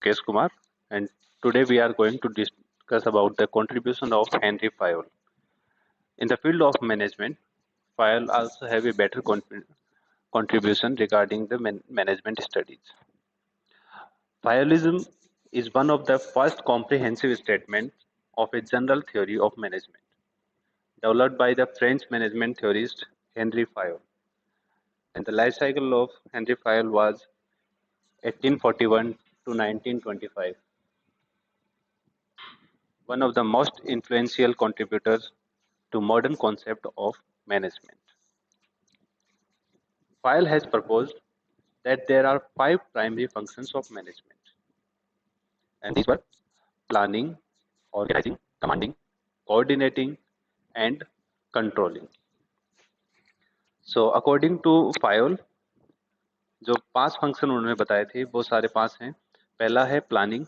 Kesh Kumar, and today we are going to discuss about the contribution of Henry Fayol. In the field of management, Fayol also have a better contribution regarding the management studies. Fayolism is one of the first comprehensive statements of a general theory of management, developed by the French management theorist Henry Fayol. And the life cycle of Henry Fayol was 1841 to 1925. One of the most influential contributors to modern concept of management. Fayol has proposed that there are five primary functions of management, and these were planning, organizing, commanding, coordinating, and controlling. So according to Fayol, जो 5 function उन्होंने बताए थे वो सारे 5 हैं। पहला है planning,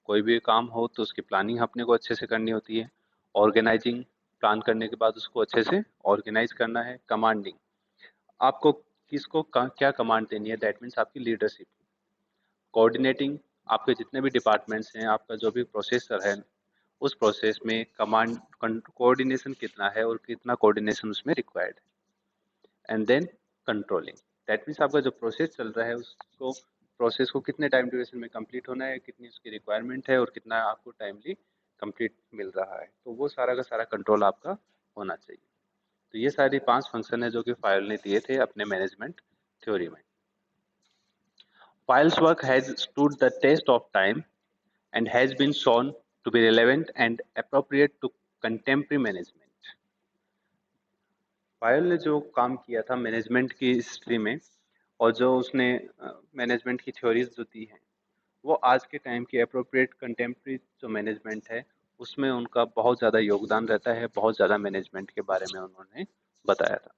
कोई भी काम हो तो उसकी प्लानिंग अपने को अच्छे से करनी होती है। ऑर्गेनाइजिंग, प्लान करने के बाद उसको अच्छे से ऑर्गेनाइज करना है। कमांडिंग, आपको किसको क्या कमांड देनी है, दैट मीन्स आपकी लीडरशिप। कोऑर्डिनेटिंग, आपके जितने भी डिपार्टमेंट्स हैं, आपका जो भी प्रोसेसर है, उस प्रोसेस में कमांड कोऑर्डिनेशन कितना है और कितना कोऑर्डिनेशन उसमें रिक्वायर्ड है। And then controlling, that means आपका जो प्रोसेस चल रहा है उसको प्रोसेस को कितने टाइम ड्यूरेशन में कंप्लीट होना है, कितनी उसकी रिक्वायरमेंट है और कितना आपको टाइमली कंप्लीट मिल रहा है, तो वो सारा का सारा कंट्रोल आपका होना चाहिए। तो ये सारी 5 फंक्शन है जो कि फायल ने दिए थे अपने मैनेजमेंट थ्योरी में। File's work has stood the test of time and has been shown to be relevant and appropriate to contemporary management. File ने जो काम किया था मैनेजमेंट की हिस्ट्री में और जो उसने मैनेजमेंट की थ्योरीज जो दी हैं, वो आज के टाइम की अप्रोप्रिएट कंटेम्प्रेरी जो मैनेजमेंट है उसमें उनका बहुत ज़्यादा योगदान रहता है। बहुत ज़्यादा मैनेजमेंट के बारे में उन्होंने बताया था।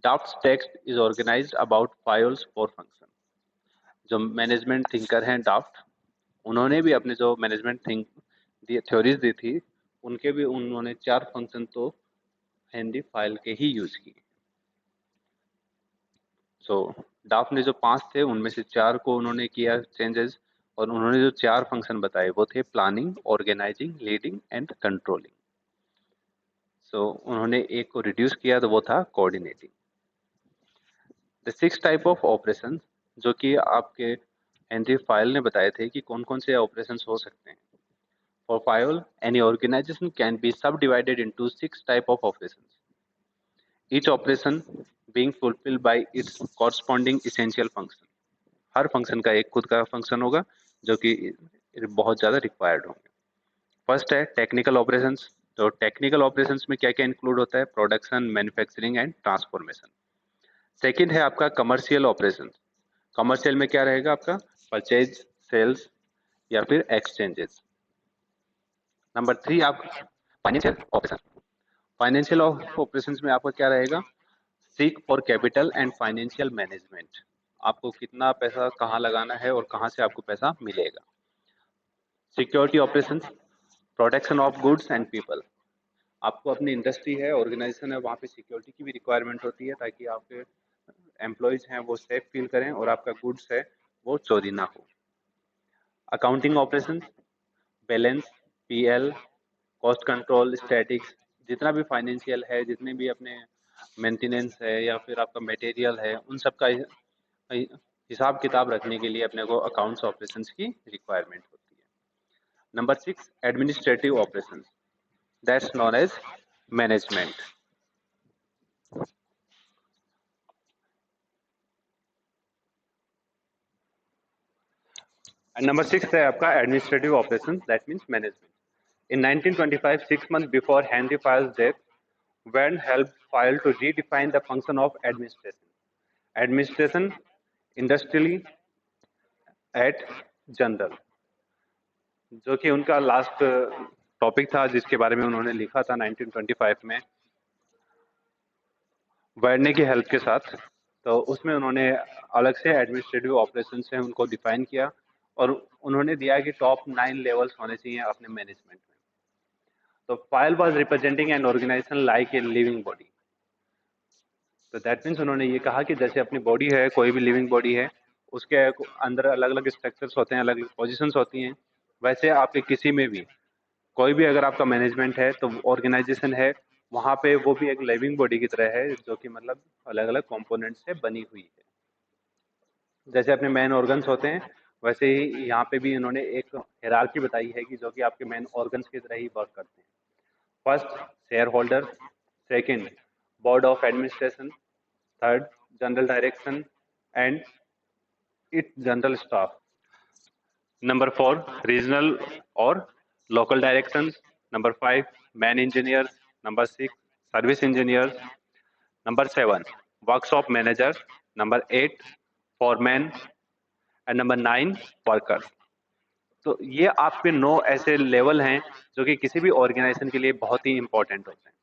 Daft's text is organized about Fayol's 4 function. जो मैनेजमेंट थिंकर हैं डाफ्ट, उन्होंने भी अपने जो मैनेजमेंट थ्योरीज दी थी उनके भी उन्होंने 4 फंक्शन तो हेनरी फायल के ही यूज किए। सो डाफ्ट ने जो 5 थे उनमें से 4 को उन्होंने किया चेंजेस, और उन्होंने जो 4 फंक्शन बताए वो थे planning, organizing, leading and controlling. So उन्होंने एक को रिड्यूस किया तो वो था coordinating. The 6 type of operation जो कि आपके हेनरी फायल ने बताए थे कि कौन कौन से ऑपरेशंस हो सकते हैं। For Fayol any organization can be subdivided into 6 type of operations, each operation being fulfilled by its corresponding essential function. हर फंक्शन का एक खुद का फंक्शन होगा जो कि बहुत ज़्यादा रिक्वायर्ड होंगे। फर्स्ट है टेक्निकल ऑपरेशंस। तो टेक्निकल ऑपरेशंस में क्या क्या इंक्लूड होता है, production, manufacturing and transformation. Second है आपका कमर्शियल ऑपरेशन। कमर्शियल में क्या रहेगा आपका, परचेज, सेल्स या फिर एक्सचेंजेस। नंबर 3 आप फाइनेंशियल ऑपरेशन। फाइनेंशियल ऑपरेशंस में आपका क्या रहेगा, seek for capital and financial management. आपको कितना पैसा कहाँ लगाना है और कहाँ से आपको पैसा मिलेगा। Security operations, protection of goods and people. आपको अपनी इंडस्ट्री है, ऑर्गेनाइजेशन है, वहाँ पे सिक्योरिटी की भी रिक्वायरमेंट होती है ताकि आपके एम्प्लॉयज हैं वो सेफ फील करें और आपका गुड्स है वो चोरी ना हो। Accounting operations, balance, PL, cost control, statics, जितना भी फाइनेंशियल है, जितने भी अपने मेंटेनेंस है या फिर आपका मटेरियल है, उन सब का हिसाब किताब रखने के लिए अपने को अकाउंट्स ऑपरेशंस की रिक्वायरमेंट होती है। Number 6 administrative operations, that's known as management. Number 6 है आपका administrative operations, that means management. In 1925, 6 months before Henry Fayol's death, Verne helped Fayol to redefine the function of administration. Administration, industrially, at general, जो कि उनका last topic था जिसके बारे में उन्होंने लिखा था 1925 में वर्ने की हेल्प के साथ। तो उसमें उन्होंने अलग से एडमिनिस्ट्रेटिव ऑपरेशन से उनको डिफाइन किया और उन्होंने दिया कि टॉप 9 लेवल्स होने चाहिए अपने मैनेजमेंट में। तो Fayol was representing an organization like a living body. तो दैट मीन्स उन्होंने ये कहा कि जैसे अपनी बॉडी है, कोई भी लिविंग बॉडी है, उसके अंदर अलग अलग स्ट्रक्चर्स होते हैं, अलग अलग पोजीशंस होती हैं। वैसे आपके किसी में भी कोई भी अगर आपका मैनेजमेंट है तो ऑर्गेनाइजेशन है, वहाँ पे वो भी एक लिविंग बॉडी की तरह है, जो कि मतलब अलग अलग कंपोनेंट से बनी हुई है। जैसे अपने मेन ऑर्गन्स होते हैं, वैसे ही यहाँ पे भी इन्होंने एक हायरार्की बताई है कि जो कि आपके मेन ऑर्गन्स की तरह ही वर्क करते हैं। First, share holder. Second, board of administration. Third, general direction and it general staff. Number four, regional और local directions. Number five, man engineers. Number six, service engineers. Number seven, workshop manager. Number eight, foreman. And number nine, worker. तो ये आपके 9 ऐसे level हैं जो कि किसी भी ऑर्गेनाइजेशन के लिए बहुत ही इंपॉर्टेंट होते हैं।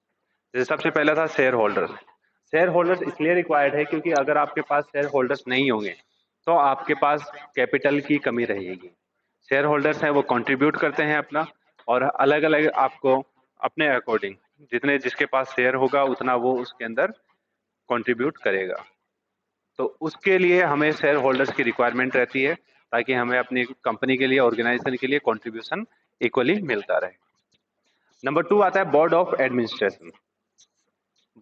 जैसे सबसे पहला था शेयर होल्डर्स। शेयर होल्डर्स इसलिए रिक्वायर्ड है क्योंकि अगर आपके पास शेयर होल्डर्स नहीं होंगे तो आपके पास कैपिटल की कमी रहेगी। शेयर होल्डर्स हैं वो कंट्रीब्यूट करते हैं अपना, और अलग अलग आपको अपने अकॉर्डिंग जितने जिसके पास शेयर होगा उतना वो उसके अंदर कंट्रीब्यूट करेगा। तो उसके लिए हमें शेयर होल्डर्स की रिक्वायरमेंट रहती है, ताकि हमें अपनी कंपनी के लिए, ऑर्गेनाइजेशन के लिए कंट्रीब्यूशन इक्वली मिलता रहे। नंबर टू आता है board of administration.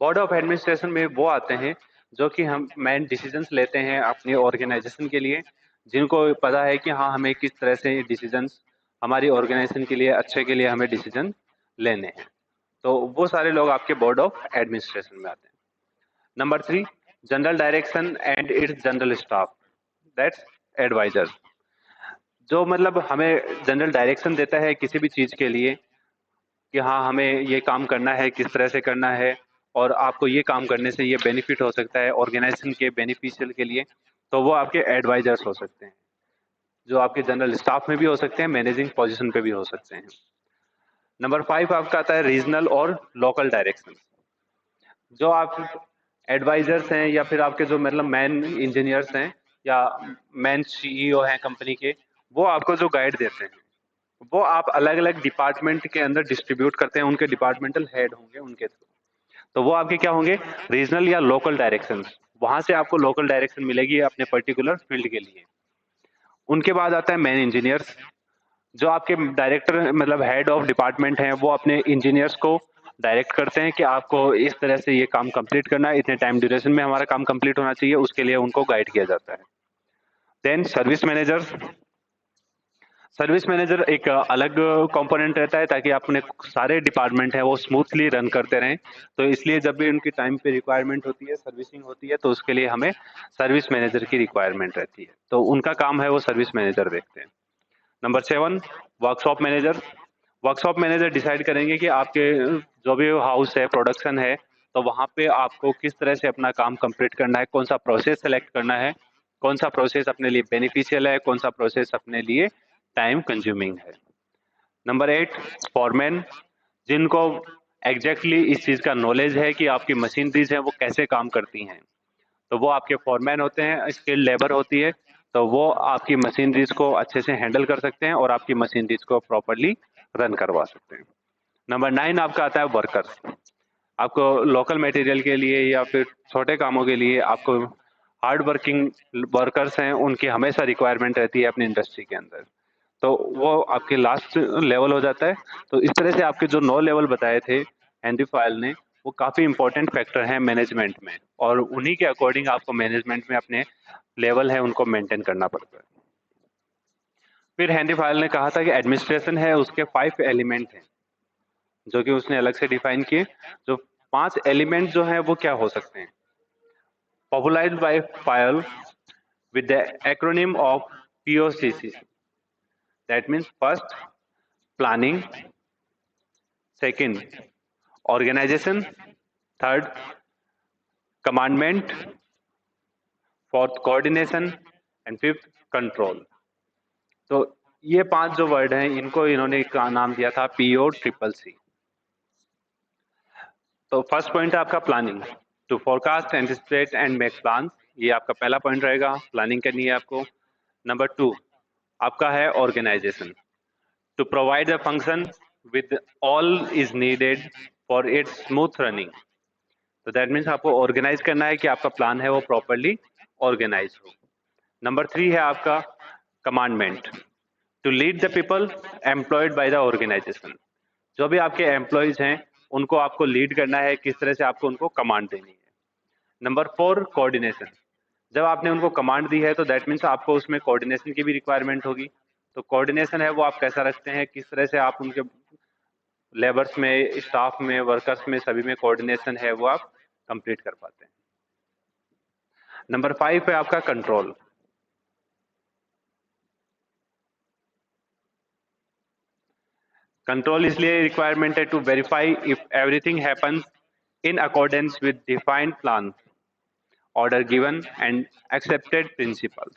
Board of administration में वो आते हैं जो कि हम मेन डिसीजंस लेते हैं अपनी ऑर्गेनाइजेशन के लिए, जिनको पता है कि हाँ हमें किस तरह से डिसीजंस हमारी ऑर्गेनाइजेशन के लिए, अच्छे के लिए हमें डिसीजन लेने हैं। तो वो सारे लोग आपके बोर्ड ऑफ एडमिनिस्ट्रेशन में आते हैं। Number three, general direction and its general staff, that's adviser. जो मतलब हमें जनरल डायरेक्शन देता है किसी भी चीज के लिए कि हाँ हमें ये काम करना है, किस तरह से करना है, और आपको ये काम करने से ये बेनिफिट हो सकता है ऑर्गेनाइजेशन के बेनिफिशियल के लिए, तो वो आपके एडवाइजर्स हो सकते हैं, जो आपके जनरल स्टाफ में भी हो सकते हैं, मैनेजिंग पोजीशन पे भी हो सकते हैं। नंबर फाइव आपका आता है रीजनल और लोकल डायरेक्शन। जो आप एडवाइजर्स हैं या फिर आपके जो मतलब मैन इंजीनियर्स हैं या मैन सीईओ हैं कंपनी के, वो आपको जो गाइड देते हैं वो आप अलग अलग डिपार्टमेंट के अंदर डिस्ट्रीब्यूट करते हैं, उनके डिपार्टमेंटल हेड होंगे उनके थ्रू। तो वो आपके क्या होंगे, रीजनल या लोकल डायरेक्शन। वहां से आपको लोकल डायरेक्शन मिलेगी अपने पर्टिकुलर फील्ड के लिए। उनके बाद आता है मैन इंजीनियर्स। जो आपके डायरेक्टर मतलब हेड ऑफ डिपार्टमेंट हैं, वो अपने इंजीनियर्स को डायरेक्ट करते हैं कि आपको इस तरह से ये काम कंप्लीट करना है, इतने टाइम ड्यूरेशन में हमारा काम कंप्लीट होना चाहिए, उसके लिए उनको गाइड किया जाता है। Then service manager. Service manager एक अलग कंपोनेंट रहता है, ताकि अपने सारे डिपार्टमेंट है वो स्मूथली रन करते रहें। तो इसलिए जब भी उनकी टाइम पे रिक्वायरमेंट होती है, सर्विसिंग होती है, तो उसके लिए हमें सर्विस मैनेजर की रिक्वायरमेंट रहती है। तो उनका काम है वो सर्विस मैनेजर देखते हैं। Number seven, workshop manager. Workshop manager decide करेंगे कि आपके जो भी हाउस है, प्रोडक्शन है, तो वहाँ पे आपको किस तरह से अपना काम कंप्लीट करना है, कौन सा प्रोसेस सेलेक्ट करना है, कौन सा प्रोसेस अपने लिए बेनिफिशियल है, कौन सा प्रोसेस अपने लिए टाइम कंज्यूमिंग है। Number eight, foreman. जिनको एग्जैक्टली इस चीज़ का नॉलेज है कि आपकी मशीनरीज हैं वो कैसे काम करती हैं, तो वो आपके फॉरमैन होते हैं, स्किल्ड लेबर होती है। तो वो आपकी मशीनरीज को अच्छे से हैंडल कर सकते हैं और आपकी मशीनरीज को प्रॉपरली रन करवा सकते हैं। नंबर नाइन आपका आता है वर्कर्स। आपको लोकल मटेरियल के लिए या फिर छोटे कामों के लिए आपको हार्ड वर्किंग वर्कर्स हैं, उनकी हमेशा रिक्वायरमेंट रहती है अपनी इंडस्ट्री के अंदर। तो वो आपके लास्ट लेवल हो जाता है। तो इस तरह से आपके जो 9 लेवल बताए थे हेनरी फायल ने, वो काफ़ी इंपॉर्टेंट फैक्टर हैं मैनेजमेंट में, और उन्हीं के अकॉर्डिंग आपको मैनेजमेंट में अपने लेवल है उनको मेंटेन करना पड़ता है। फिर हेनरी फायल ने कहा था कि एडमिनिस्ट्रेशन है उसके 5 एलिमेंट हैं, जो कि उसने अलग से डिफाइन किए। जो 5 एलिमेंट जो हैं वो क्या हो सकते हैं, popularised by Fayol with the acronym of POCC. That means first, planning; second, organization; third, commandment; fourth, coordination; and fifth, control. तो ये 5 जो वर्ड हैं इनको इन्होंने का नाम दिया था POCCC। तो फर्स्ट पॉइंट है आपका planning, to forecast, anticipate and make plan. ये आपका पहला पॉइंट रहेगा, प्लानिंग करनी है आपको। नंबर 2 आपका है organisation, to provide a function with all is needed for its smooth running। तो दैट मीन्स आपको ऑर्गेनाइज करना है कि आपका प्लान है वो प्रॉपरली ऑर्गेनाइज हो। नंबर 3 है आपका commandment, to lead the people employed by the organisation. जो भी आपके एम्प्लॉयज हैं उनको आपको लीड करना है, किस तरह से आपको उनको कमांड देनी है। नंबर 4 कोऑर्डिनेशन, जब आपने उनको कमांड दी है तो दैट मीन्स आपको उसमें कोऑर्डिनेशन की भी रिक्वायरमेंट होगी। तो कोऑर्डिनेशन है वो आप कैसा रखते हैं, किस तरह से आप उनके लेबर्स में, स्टाफ में, वर्कर्स में, सभी में कोऑर्डिनेशन है वो आप कंप्लीट कर पाते हैं। नंबर 5 है आपका कंट्रोल। कंट्रोल इसलिए रिक्वायरमेंट है to verify if everything happens in accordance with defined plan, order given and accepted principle.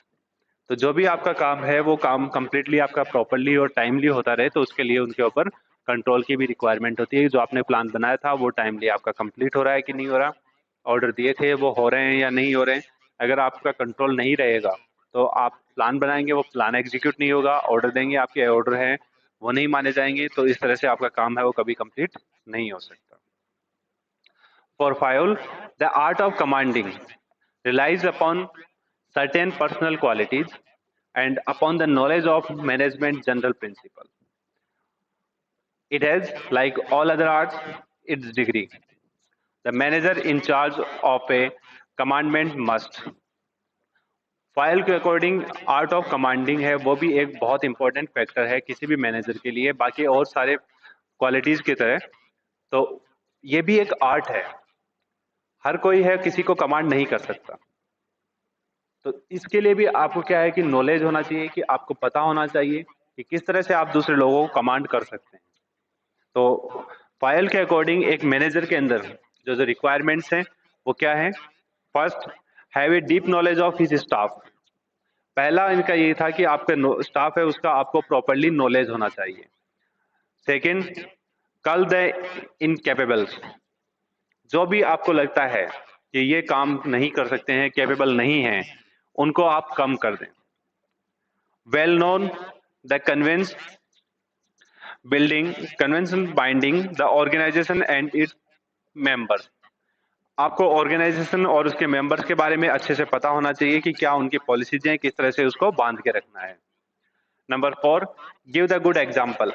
तो जो भी आपका काम है वो काम कंप्लीटली आपका प्रॉपरली और टाइमली होता रहे, तो उसके लिए उनके ऊपर कंट्रोल की भी रिक्वायरमेंट होती है। जो आपने प्लान बनाया था वो टाइमली आपका कंप्लीट हो रहा है कि नहीं हो रहा, ऑर्डर दिए थे वो हो रहे हैं या नहीं हो रहे हैं। अगर आपका कंट्रोल नहीं रहेगा तो आप प्लान बनाएंगे, वो प्लान एग्जीक्यूट नहीं होगा, ऑर्डर देंगे, आपके ऑर्डर हैं वो नहीं माने जाएंगे, तो इस तरह से आपका काम है वो कभी कंप्लीट नहीं हो सकता। For Fayol, the art of commanding relies upon certain personal qualities and upon the knowledge of management general principle. It has, like all other arts, its degree. The manager in charge of a commandment must. File के according art of commanding है वो भी एक बहुत important factor है किसी भी manager के लिए, बाकी और सारे क्वालिटीज की तरह। तो ये भी एक आर्ट है, हर कोई है किसी को कमांड नहीं कर सकता। तो इसके लिए भी आपको क्या है कि नॉलेज होना चाहिए, कि आपको पता होना चाहिए कि किस तरह से आप दूसरे लोगों को कमांड कर सकते हैं। तो फाइल के अकॉर्डिंग एक मैनेजर के अंदर जो जो रिक्वायरमेंट्स हैं वो क्या है। First, have a deep knowledge of his staff. पहला इनका ये था कि आपका स्टाफ है उसका आपको प्रॉपरली नॉलेज होना चाहिए। सेकंड, कल द इनकैपेबल्स, जो भी आपको लगता है कि ये काम नहीं कर सकते हैं, कैपेबल नहीं हैं, उनको आप कम कर दें। Well known the convince building convention binding the organisation and its members. आपको ऑर्गेनाइजेशन और उसके मेंबर्स के बारे में अच्छे से पता होना चाहिए कि क्या उनकी पॉलिसीज हैं, किस तरह से उसको बांध के रखना है। Number 4, give the good example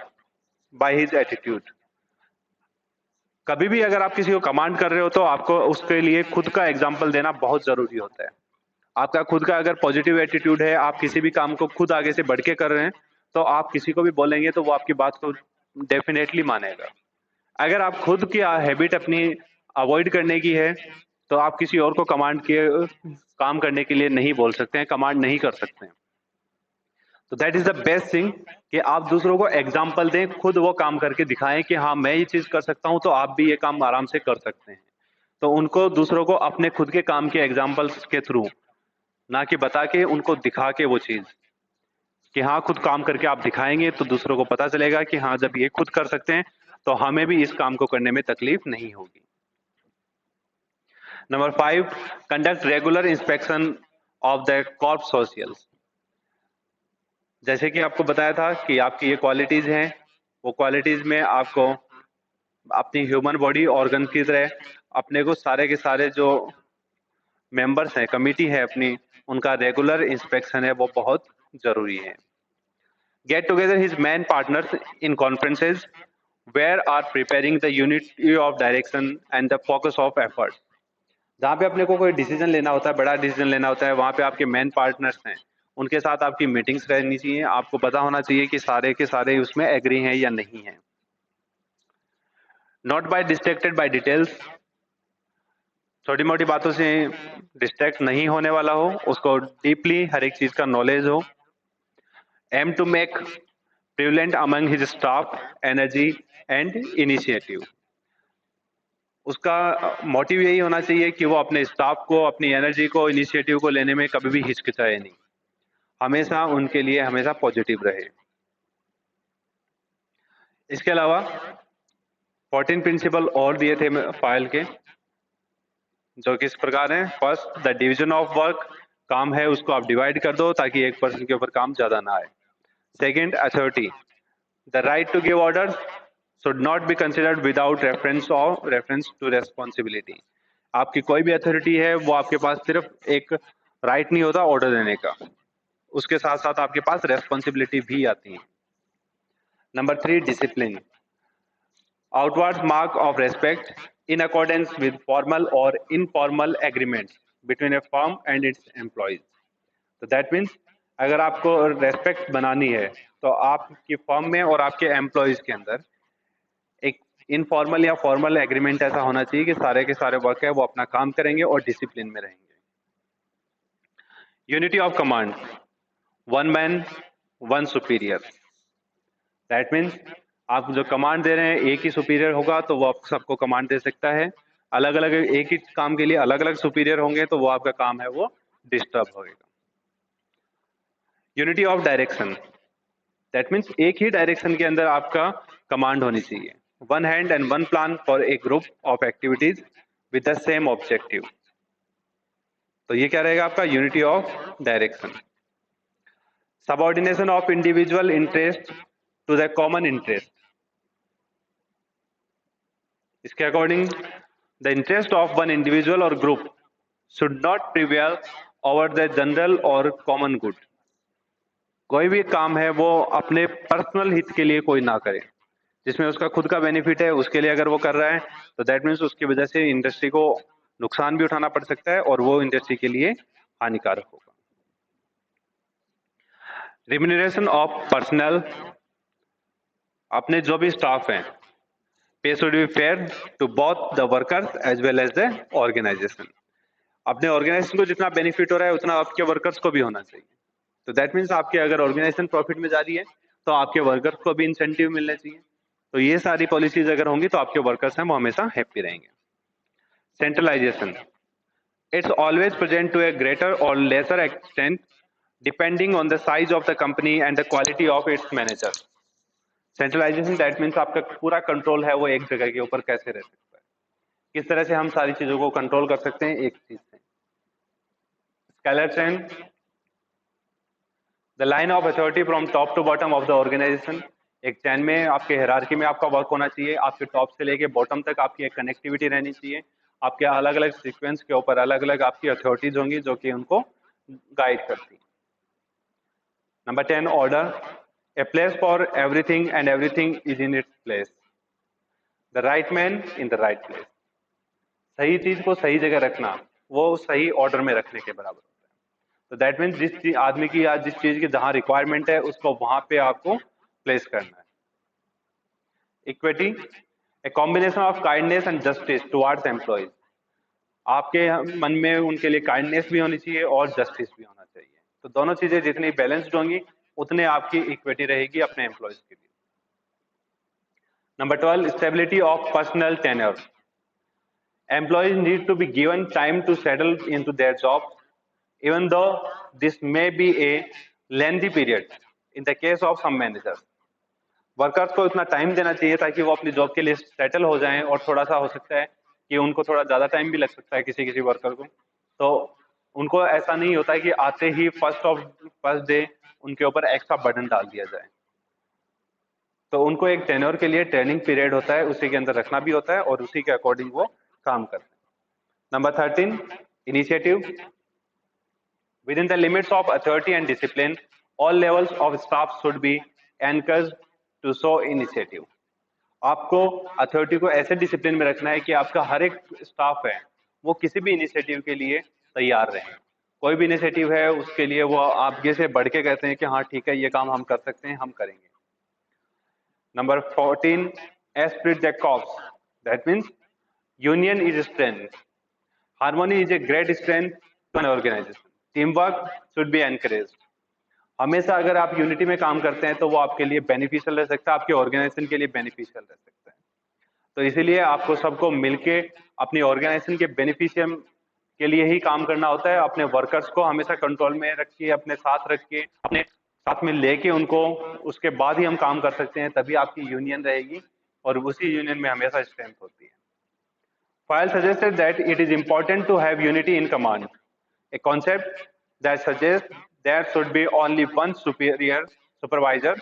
by his attitude. कभी भी अगर आप किसी को कमांड कर रहे हो तो आपको उसके लिए खुद का एग्जाम्पल देना बहुत जरूरी होता है। आपका खुद का अगर पॉजिटिव एटीट्यूड है, आप किसी भी काम को खुद आगे से बढ़ के कर रहे हैं, तो आप किसी को भी बोलेंगे तो वो आपकी बात को डेफिनेटली मानेगा। अगर आप खुद की हैबिट अपनी अवॉइड करने की है तो आप किसी और को कमांड के काम करने के लिए नहीं बोल सकते हैं, कमांड नहीं कर सकते हैं। तो that is the best thing कि आप दूसरों को एग्जाम्पल दें, खुद वो काम करके दिखाएं कि हाँ मैं ये चीज कर सकता हूं तो आप भी ये काम आराम से कर सकते हैं। तो उनको दूसरों को अपने खुद के काम के एग्जाम्पल्स के थ्रू, ना कि बता के, उनको दिखा के वो चीज कि हाँ खुद काम करके आप दिखाएंगे तो दूसरों को पता चलेगा कि हाँ जब ये खुद कर सकते हैं तो हमें भी इस काम को करने में तकलीफ नहीं होगी। Number 5, conduct regular inspection of the corp socials. जैसे कि आपको बताया था कि आपकी ये क्वालिटीज हैं, वो क्वालिटीज में आपको अपनी ह्यूमन बॉडी ऑर्गन की तरह अपने को सारे के सारे जो मेंबर्स हैं, कमिटी है अपनी, उनका रेगुलर इंस्पेक्शन है वो बहुत जरूरी है। Get together his man partners in conferences where are preparing the unity of direction and the focus of effort. जहाँ पे अपने को कोई डिसीजन लेना होता है, बड़ा डिसीजन लेना होता है, वहां पे आपके मैन पार्टनर्स हैं, उनके साथ आपकी मीटिंग्स रहनी चाहिए। आपको पता होना चाहिए कि सारे के सारे उसमें एग्री हैं या नहीं है। Not by distracted by details, छोटी मोटी बातों से डिस्ट्रैक्ट नहीं होने वाला हो, उसको डीपली हर एक चीज का नॉलेज हो। Aim to make prevalent among his staff energy and initiative. उसका मोटिव यही होना चाहिए कि वो अपने स्टाफ को, अपनी एनर्जी को, इनिशिएटिव को लेने में कभी भी हिचकिचाए नहीं, हमेशा उनके लिए हमेशा पॉजिटिव रहे। इसके अलावा 14 प्रिंसिपल और दिए थे फाइल के, जो किस प्रकार हैं। First, the division of work, काम है उसको आप डिवाइड कर दो ताकि एक पर्सन के ऊपर काम ज्यादा ना आए। Second, authority, the right to give order should not be considered without reference to responsibility. आपकी कोई भी अथॉरिटी है वो आपके पास सिर्फ एक राइट नहीं होता ऑर्डर देने का, उसके साथ साथ आपके पास रेस्पॉन्सिबिलिटी भी आती है। Number 3, discipline, outward mark of respect in accordance with formal और informal agreements between a firm and its employees. तो दैट मीन्स अगर आपको रेस्पेक्ट बनानी है तो आपकी फर्म में और आपके एम्प्लॉयज के अंदर एक इनफॉर्मल या फॉर्मल एग्रीमेंट ऐसा होना चाहिए कि सारे के सारे वर्क है वो अपना काम करेंगे और डिसिप्लिन में रहेंगे। Unity of command, one man one superior, that means आप जो कमांड दे रहे हैं एक ही सुपीरियर होगा तो वो आप सबको कमांड दे सकता है, अलग अलग एक ही काम के लिए अलग अलग सुपीरियर होंगे तो वो आपका काम है वो डिस्टर्ब होगा। Unity of direction, that means एक ही डायरेक्शन के अंदर आपका कमांड होनी चाहिए। One hand and one plan for a group of activities with the same objective. तो ये क्या रहेगा आपका unity of direction. Subordination of individual interest to the common interest, इसके according the interest of one individual और group should not prevail over the general और common good. कोई भी काम है वो अपने पर्सनल हित के लिए कोई ना करे, जिसमें उसका खुद का बेनिफिट है उसके लिए अगर वो कर रहा है तो दैट मीन्स उसकी वजह से इंडस्ट्री को नुकसान भी उठाना पड़ सकता है और वो इंडस्ट्री के लिए हानिकारक होगा। रिम्यूनरेशन ऑफ पर्सनल, अपने जो भी स्टाफ हैं, pay should be fair to both the workers as well as the organisation. अपने ऑर्गेनाइजेशन को जितना बेनिफिट हो रहा है उतना आपके वर्कर्स को भी होना चाहिए। तो दैट मीन्स आपके अगर ऑर्गेनाइजेशन प्रॉफिट में जा रही है तो आपके वर्कर्स को भी इंसेंटिव मिलने चाहिए। तो ये सारी पॉलिसीज अगर होंगी तो आपके वर्कर्स हैं वो हमेशा हैप्पी रहेंगे। Centralization, it's always present to a greater और lesser extent depending on the size of the company and the quality of its manager. Centralization that means आपका पूरा कंट्रोल है वो एक जगह के ऊपर कैसे रह सकता है, किस तरह से हम सारी चीजों को कंट्रोल कर सकते हैं एक चीज से। Scalar chain, the line of authority from top to bottom of the organisation, एक चैन में आपके हायरार्की में आपका वर्क होना चाहिए, आपके टॉप से लेके बॉटम तक आपकी एक कनेक्टिविटी रहनी चाहिए, आपके अलग अलग सीक्वेंस के ऊपर अलग अलग आपकी अथॉरिटीज होंगी जो कि उनको गाइड करती है। Number 10, order, a place for everything and everything is in its place, the right man in the right place. सही चीज को सही जगह रखना वो सही ऑर्डर में रखने के बराबर होता है। तो दैट मीन्स जिस आदमी की या जिस चीज की जहां रिक्वायरमेंट है उसको वहां पे आपको प्लेस करना है। Equity, a combination of kindness and justice towards employees, आपके मन में उनके लिए काइंडनेस भी होनी चाहिए और जस्टिस भी होना चाहिए। तो दोनों चीजें जितनी बैलेंस्ड होंगी उतने आपकी इक्विटी रहेगी अपने एम्प्लॉयज के लिए। Number 12, stability of personal tenure, employees need to be given time to settle into their jobs, even though this may be a lengthy period in the case of some managers. Workers को इतना time देना चाहिए ताकि वो अपनी job के लिए settle हो जाएं, और थोड़ा सा हो सकता है कि उनको थोड़ा ज्यादा टाइम भी लग सकता है किसी किसी वर्कर को। तो उनको ऐसा नहीं होता है कि आते ही फर्स्ट डे उनके ऊपर एक्स्ट्रा बर्डन डाल दिया जाए। तो उनको एक टेन्योर के लिए ट्रेनिंग पीरियड होता है, उसी के अंदर रखना भी होता है और उसी के अकॉर्डिंग वो काम करते हैं। Number 13, initiative. Within the limits of authority and discipline, all levels of staff should be encouraged to show initiative. आपको अथॉरिटी को ऐसे डिसिप्लिन में रखना है कि आपका हर एक स्टाफ है वो किसी भी इनिशिएटिव के लिए तैयार रहे। कोई भी इनिशिएटिव है उसके लिए वो आगे से बढ़ के कहते हैं कि हाँ ठीक है ये काम हम कर सकते हैं, हम करेंगे। Number 14, Spirit the corps, that means union is strength, harmony is a great strength to an organization, teamwork should be encouraged। हमेशा अगर आप यूनिटी में काम करते हैं तो वो आपके लिए बेनिफिशियल रह सकता है, आपके ऑर्गेनाइजेशन के लिए बेनिफिशियल रह सकता है। तो इसीलिए आपको सबको मिलके अपनी ऑर्गेनाइजेशन के बेनिफिशियम के लिए ही काम करना होता है। अपने वर्कर्स को हमेशा कंट्रोल में रखिए, अपने साथ रखिए, अपने साथ में लेके उनको, उसके बाद ही हम काम कर सकते हैं, तभी आपकी यूनियन रहेगी और उसी यूनियन में हमेशा स्ट्रेंथ होती है। File suggested that it is important to have unity in command, a concept that suggests there should be only one supervisor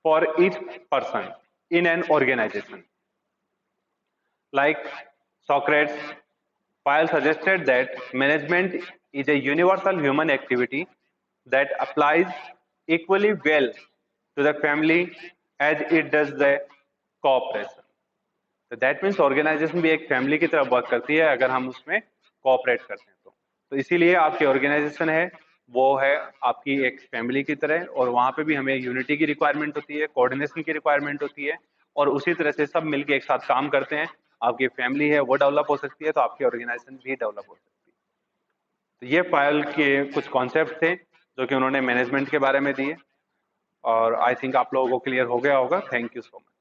for each person in an organization. Like Socrates, File suggested that management is a universal human activity that applies equally well to the family as it does the cooperation. तो that means organisation भी एक family की तरह work करती है अगर हम उसमें कोऑपरेट करते हैं तो इसीलिए आपकी ऑर्गेनाइजेशन है वो है आपकी एक फैमिली की तरह, और वहां पे भी हमें यूनिटी की रिक्वायरमेंट होती है, कोऑर्डिनेशन की रिक्वायरमेंट होती है, और उसी तरह से सब मिलके एक साथ काम करते हैं। आपकी फैमिली है वो डेवलप हो सकती है तो आपकी ऑर्गेनाइजेशन भी डेवलप हो सकती है। तो ये फाइल के कुछ कॉन्सेप्ट थे जो कि उन्होंने मैनेजमेंट के बारे में दिए, और आई थिंक आप लोगों को क्लियर हो गया होगा। Thank you so much.